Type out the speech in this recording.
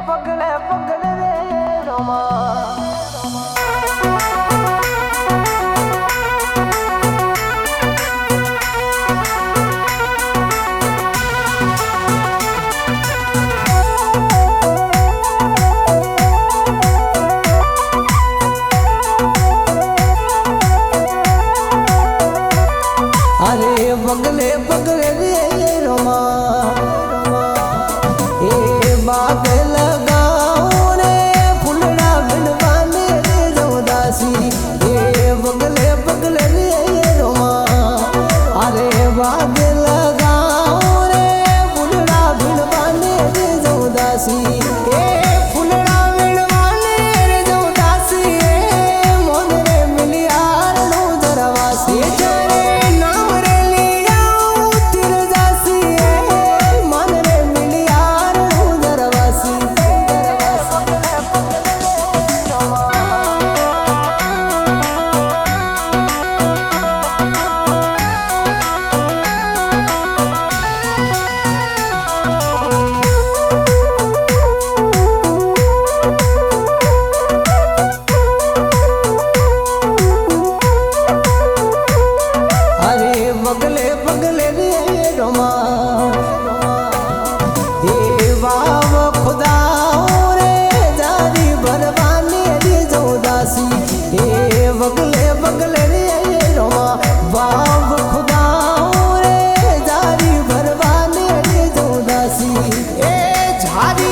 પગલે પગલે રે રોમા पगले पगले रे रोमा ए बाग लगाओ रे फुलड़ा बिनवाने रे जोदासी ए पगले पगले रे रोमा अरे बाग लगाओ रे फुलड़ा बिनवाने रे जोदासी ए फुलड़ा बिनवाने रे जोदासी ए मोन रे मिलियार नो दरवासी जरे नाम रे पगले पगले रे रोमा हे बाब खुदा रे जारी भरवानी रे जोदासी हे पगले पगले रे रोमा बाब खुदा रे जारी भरवानी रे जोदासी ए झारी